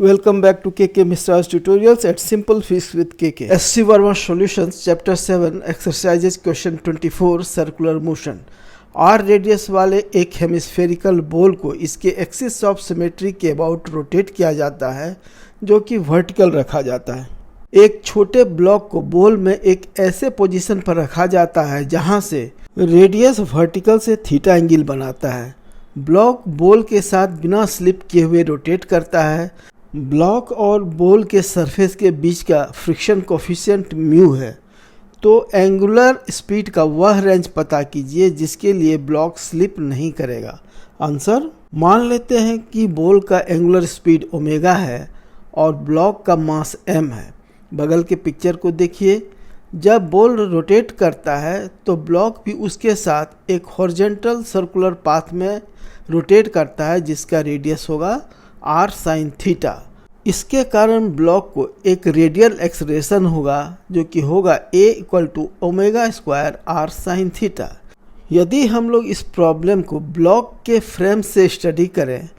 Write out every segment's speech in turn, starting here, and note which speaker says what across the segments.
Speaker 1: Welcome back to KK Mistral's tutorials at Simple Physics with KK. SC Verma Solutions Chapter 7 Exercises Question 24 Circular Motion. R radius वाले एक hemispherical ball को इसके axis of symmetry के about rotate किया जाता है जो कि वर्टिकल रखा जाता है। एक छोटे ब्लॉक को बॉल में एक ऐसे पोजीशन पर रखा जाता है जहां से रेडियस वर्टिकल से थीटा एंगल बनाता है। ब्लॉक बॉल के साथ बिना स्लिप किए हुए रोटेट करता है। ब्लॉक और बॉल के सरफेस के बीच का फ्रिक्शन कोफिशिएंट म्यू है। तो एंगुलर स्पीड का वह रेंज पता कीजिए जिसके लिए ब्लॉक स्लिप नहीं करेगा। आंसर, मान लेते हैं कि बॉल का एंगुलर स्पीड ओमेगा है और ब्लॉक का मास m है। बगल के पिक्चर को देखिए। जब बॉल रोटेट करता है तो ब्लॉक भी उसके साथ एक हॉरिजॉन्टल सर्कुलर पाथ में रोटेट करता है जिसका रेडियस होगा r sin थीटा। इसके कारण ब्लॉक को एक रेडियल एक्सेलरेशन होगा जो कि होगा a = omega square r sin theta. यदि हम लोग इस प्रॉब्लम को ब्लॉक के फ्रेम से स्टडी करें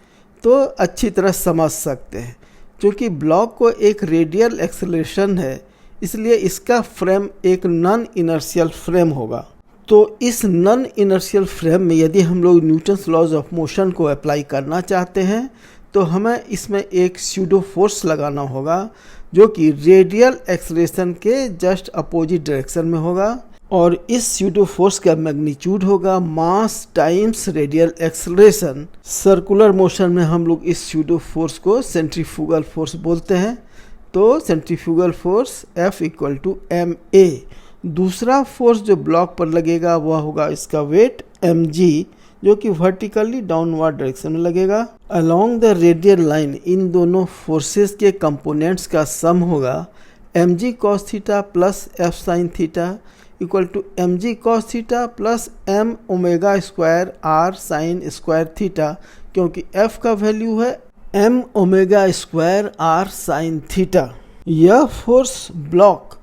Speaker 1: तो अच्छी तरह समझ सकते हैं। क्योंकि ब्लॉक को एक रेडियल एक्सेलरेशन है इसलिए इसका फ्रेम एक नॉन इनर्शियल फ्रेम होगा। तो इस नॉन इनर्शियल फ्रेम में यदि हम लोग न्यूटन्स लॉज ऑफ मोशन को अप्लाई करना चाहते हैं तो हमें इसमें एक स्यूडो फोर्स लगाना होगा जो कि रेडियल एक्सेलरेशन के जस्ट अपोजिट डायरेक्शन में होगा और इस स्यूडो फोर्स का मैग्नीट्यूड होगा मास times radial acceleration. Circular motion में हम लोग इस स्यूडो फोर्स को सेंट्रीफ्यूगल फोर्स बोलते हैं। तो सेंट्रीफ्यूगल फोर्स F = ma। दूसरा फोर्स जो ब्लॉक पर लगेगा वह होगा इसका वेट mg जो कि वर्टिकली डाउनवर्ड डायरेक्शन में लगेगा। Along the radial line in दोनों फोर्सेस के कंपोनेंट्स का सम होगा mg cos theta plus f sin theta = mg cos theta plus m omega square r sin square theta, क्योंकि f का वैल्यू है m omega square r sin theta. यह force block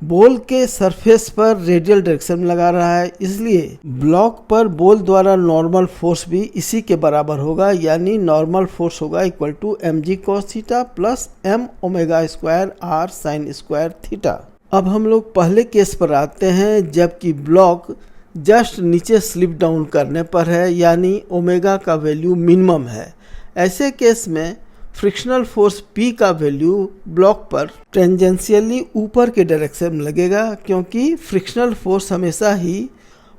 Speaker 1: ball के surface पर radial direction में लगा रहा है, इसलिए ब्लॉक पर बॉल द्वारा नॉर्मल फोर्स भी इसी के बराबर होगा, यानी नॉर्मल फोर्स होगा = mg cos theta plus m omega square r sin square theta. अब हम लोग पहले केस पर आते हैं जबकि ब्लॉक जस्ट नीचे स्लिप डाउन करने पर है, यानी ओमेगा का वैल्यू मिनिमम है। ऐसे केस में फ्रिक्शनल फोर्स P का वैल्यू ब्लॉक पर टेंजेंशियली ऊपर के डायरेक्शन में लगेगा, क्योंकि फ्रिक्शनल फोर्स हमेशा ही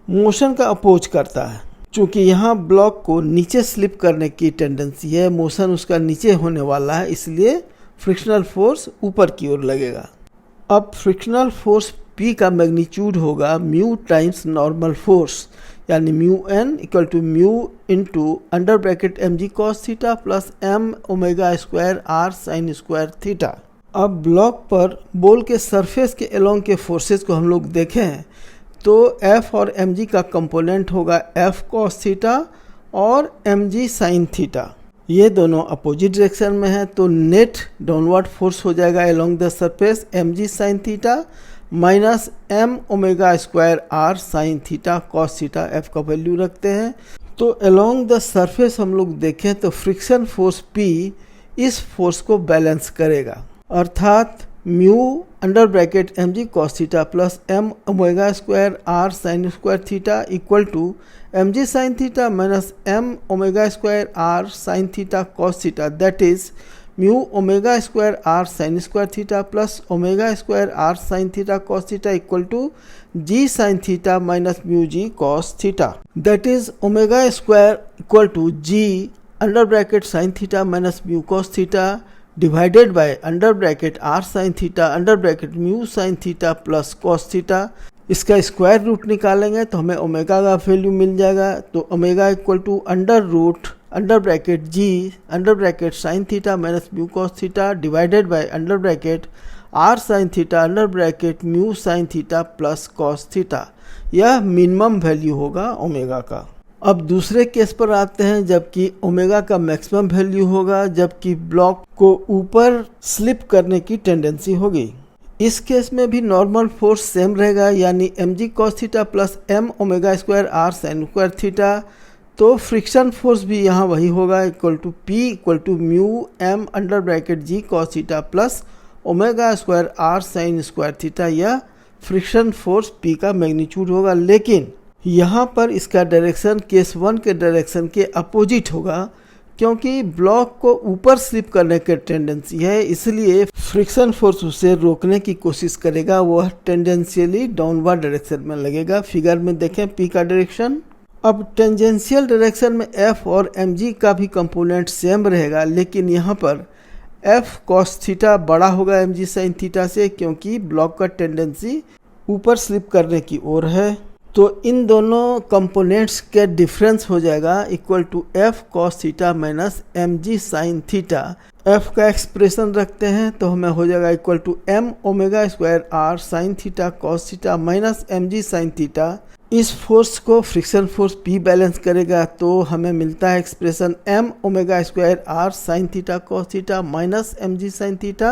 Speaker 1: मोशन का अपोज करता है। चूँकि यहाँ ब्लॉक को नीचे स्लिप करने की टेंडेंसी है, मोशन उसका नीचे होने वाला है, इसलिए फ्रिक्शनल फोर्स ऊपर की ओर लगेगा। अब फ्रिक्शनल फोर्स P का मैग्नीट्यूड होगा म्यू टाइम्स नॉर्मल फोर्स, यानी μn = mu into under bracket mg cos theta plus m omega square r sin square theta. अब ब्लॉक पर बॉल के सरफेस के अलोंग के फोर्सेस को हम लोग देखें तो f और mg का कंपोनेंट होगा f cos थीटा और mg sin थीटा। ये दोनों अपोजिट डायरेक्शन में है तो नेट डाउनवर्ड फोर्स हो जाएगा along the surface mg sin theta minus m omega square r sin theta cos theta f का वैल्यू रखते हैं। तो अलोंग द सरफेस हम लोग देखें तो फ्रिक्शन फोर्स P इस फोर्स को बैलेंस करेगा, अर्थात mu under bracket mg cos theta plus m omega square r sin square theta = mg sin theta minus m omega square r sin theta cos theta, that is mu omega square r sin square theta plus omega square r sin theta cos theta = g sin theta minus mu g cos theta, that is omega square = g under bracket sin theta minus mu cos theta divided by under bracket r sin theta under bracket mu sin theta plus cos theta. इसका square root निकालेंगे तो हमें omega का value मिल जाएगा। तो omega = under bracket g under bracket sin theta minus mu cos theta divided by under bracket r sin theta under bracket mu sin theta plus cos theta. यह minimum value होगा omega का। अब दूसरे case पर आते हैं जबकि omega का मैक्सिमम वैल्यू होगा, जबकि ब्लॉक को ऊपर स्लिप करने की टेंडेंसी होगी। इस केस में भी नॉर्मल फोर्स सेम रहेगा, यानी mg cos theta plus m omega square r sin square theta तो फ्रिक्शन फोर्स भी यहाँ वही होगा, equal to P equal to mu M under bracket G cos theta plus omega square R sine square theta. यह friction force P का magnitude होगा, लेकिन यहाँ पर इसका डायरेक्शन केस 1 के डायरेक्शन के अपोजिट होगा, क्योंकि ब्लॉक को ऊपर स्लिप करने की टेंडेंसी है, इसलिए फ्रिक्शन फोर्स उसे रोकने की कोशिश करेगा, वह टेंडेंशियली डाउनवर्ड डायरेक्शन में लगेगा। फिगर में देखें पी का डायरेक्शन। अब टेंजेंशियल डायरेक्शन में एफ और एम जी का भी कंपोनेंट सेम रहेगा, लेकिन यहाँ पर एफ कॉस थीटा बड़ा होगा एम जी साइन थीटा से, क्योंकि ब्लॉक का टेंडेंसी ऊपर स्लिप करने की ओर है। तो इन दोनों कंपोनेंट्स के डिफरेंस हो जाएगा equal to F cos theta minus M G sine theta. F का एक्सप्रेशन रखते हैं तो हमें हो जाएगा equal to M omega square R sine theta cos theta minus M G sine theta. इस फोर्स को फ्रिक्शन फोर्स पी बैलेंस करेगा तो हमें मिलता है expression M omega square R sine theta cos theta minus M G sine theta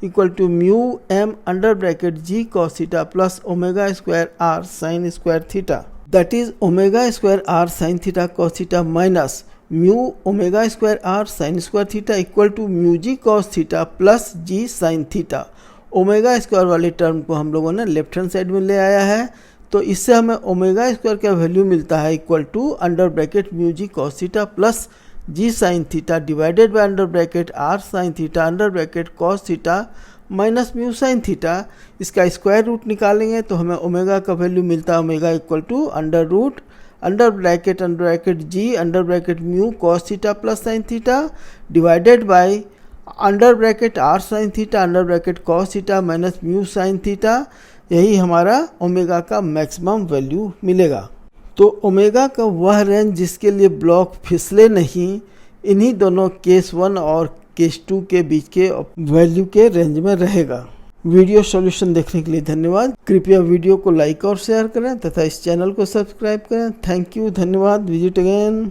Speaker 1: equal to mu M under bracket G cos theta plus omega square R sine square theta. That is omega square R sine theta cos theta minus mu omega square R sine square theta equal to mu G cos theta plus G sine theta. Omega square वाले term को हम लोगों ने left hand side में ले आया है, तो इससे हमें ओमेगा स्क्वायर का वैल्यू मिलता है equal to under bracket mu G cos theta plus G sine theta divided by under bracket R sine theta under bracket cos theta minus mu sine theta. इसका स्क्वायर रूट निकालेंगे तो हमें omega का value मिलता है omega equal to under root under bracket G under bracket mu cos theta plus sine theta divided by under bracket R sine theta under bracket cos theta minus mu sine theta. यही हमारा omega का maximum value मिलेगा। तो omega का वह range जिसके लिए block फिसले नहीं, इन्हीं दोनों केस 1 और केस 2 के बीच के वैल्यू के रेंज में रहेगा। वीडियो सॉल्यूशन देखने के लिए धन्यवाद। कृपया वीडियो को लाइक और शेयर करें तथा इस चैनल को सब्सक्राइब करें। थैंक यू, धन्यवाद। Visit again.